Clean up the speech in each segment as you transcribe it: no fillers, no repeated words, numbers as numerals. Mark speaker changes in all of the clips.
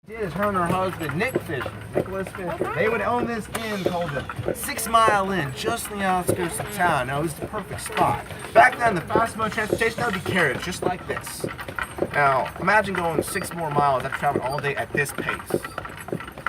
Speaker 1: Is her and her husband, Nicholas Fisher. They would own this inn called the 6 Mile Inn, just on the outskirts of town. Now, it was the perfect spot. Back then, the fast mode of transportation, that would be carriage, just like this. Now, imagine going 6 more miles after traveling all day at this pace.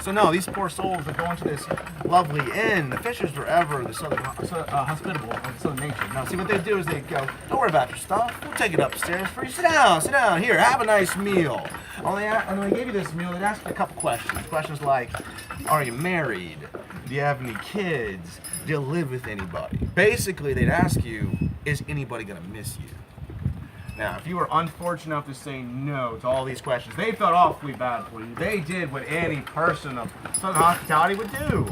Speaker 1: So no, these poor souls are going to this lovely inn. The Fishers were ever the hospitable of Southern nature. Now, see what they do is they go, don't worry about your stuff. We'll take it upstairs for you. Sit down. Here, have a nice meal. And when they gave you this meal, they'd ask you a couple questions. Questions like, are you married? Do you have any kids? Do you live with anybody? Basically, they'd ask you, is anybody gonna miss you? Now, if you were unfortunate enough to say no to all these questions, they felt awfully bad for you. They did what any person of Southern hospitality would do.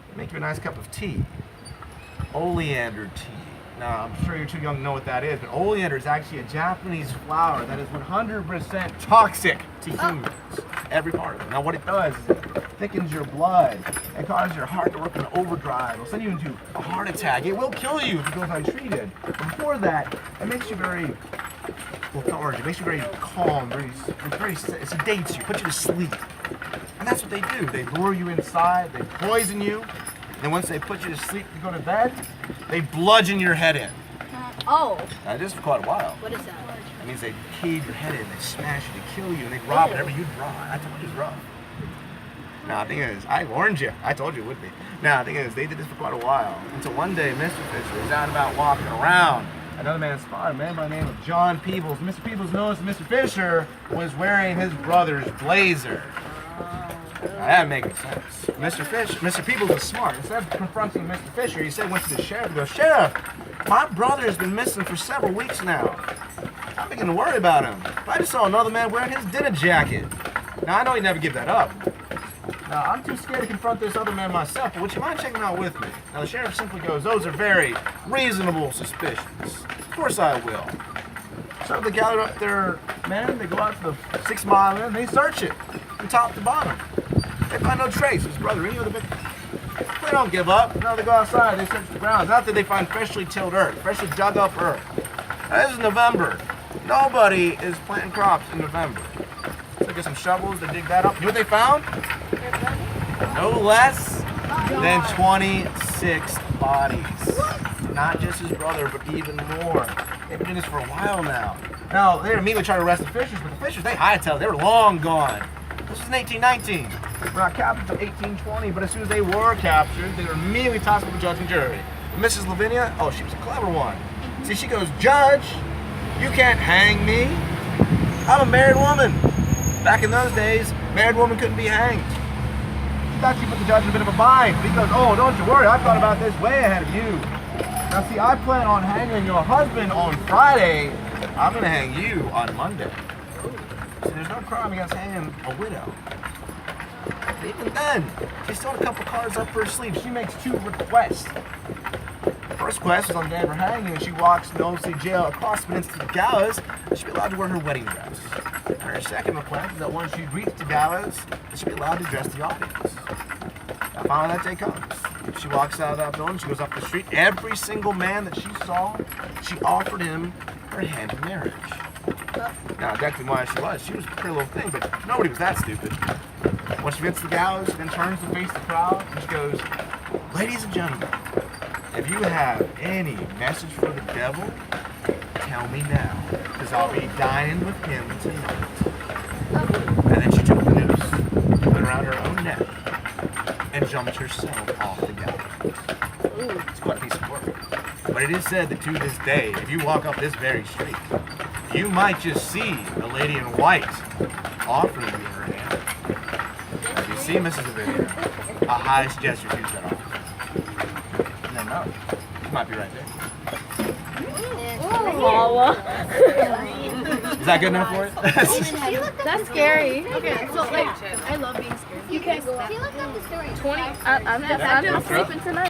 Speaker 1: They'd make you a nice cup of tea. Oleander tea. Now, I'm sure you're too young to know what that is, but oleander is actually a Japanese flower that is 100% toxic to humans. Every part of it. Now, what it does is it thickens your blood. It causes your heart to work in overdrive. It'll send you into a heart attack. It will kill you if it goes untreated. But before that, it makes you very lethargic. It makes you very calm, it sedates you, puts you to sleep. And that's what they do. They lure you inside, they poison you. Then once they put you to sleep to go to bed, they bludgeon your head in.
Speaker 2: Oh.
Speaker 1: Now, this for quite a while.
Speaker 2: What is that?
Speaker 1: That means they cave your head in, they smash you, they kill you, and they rob whatever you draw. I told you it was rough. Now, the thing is, I warned you. I told you it would be. Now, the thing is, they did this for quite a while. Until one day, Mr. Fisher was out and about walking around. Another man spotted a man by the name of John Peebles. Mr. Peebles noticed Mr. Fisher was wearing his brother's blazer. Now, that makes sense. Mr. Peebles was smart. Instead of confronting Mr. Fisher, he went to the sheriff and goes, Sheriff, my brother has been missing for several weeks now. I'm beginning to worry about him. I just saw another man wearing his dinner jacket. Now, I know he'd never give that up. Now, I'm too scared to confront this other man myself, but would you mind checking him out with me? Now, the sheriff simply goes, those are very reasonable suspicions. Of course I will. So they gather up their men, they go out to the 6 Mile Inn, and they search it from top to bottom. They find no trace of his brother, any other bit. They don't give up. No, they go outside, they search the grounds. Not that they find freshly tilled earth, freshly dug up earth. Now, this is November. Nobody is planting crops in November. So they get some shovels, they dig that up. You know what they found? No less than 26 bodies. Not just his brother, but even more. They've been doing this for a while now. Now, they immediately try to arrest the Fishers, but the Fishers, they hightailed. They were long gone. This was in 1819. They were not captured until 1820, but as soon as they were captured, they were immediately tossed to the judge and jury. Mrs. Lavinia, oh, she was a clever one. See, she goes, Judge, you can't hang me. I'm a married woman. Back in those days, married woman couldn't be hanged. She actually put the judge in a bit of a bind, but he goes, oh, don't you worry, I thought about this way ahead of you. Now, see, I plan on hanging your husband on Friday. I'm going to hang you on Monday. See, there's no crime against hanging a widow. But even then, she still had a couple cards up her sleeve. She makes 2 requests. The first request is on the day of her hanging, and she walks from the Old City Jail across the peninsula to the gallows, and she'll be allowed to wear her wedding dress. And her second request is that once she reaches the gallows, she'll be allowed to address the audience. Now, finally, that day comes. She walks out of that building, she goes up the street. Every single man that she saw, she offered him her hand in marriage. Now, exactly why she was a pretty little thing, but nobody was that stupid. When she gets to the gallows, she then turns to face the crowd, and she goes, ladies and gentlemen, if you have any message for the devil, tell me now, because I'll be dining with him tonight. And then she took the noose, put it around her own neck, and jumped herself off the gallows. It's quite a piece of work. But it is said that to this day, if you walk up this very street, you might just see a lady in white offering you her hand. If you see Mrs. Lavinia, a high suggest you use that offer. And then no, she might be right there. Is that good enough for it?
Speaker 3: That's scary. Okay, so like, I love being scared.
Speaker 2: You can't go out. He looked up the story.
Speaker 3: 20. I'm sleeping tonight.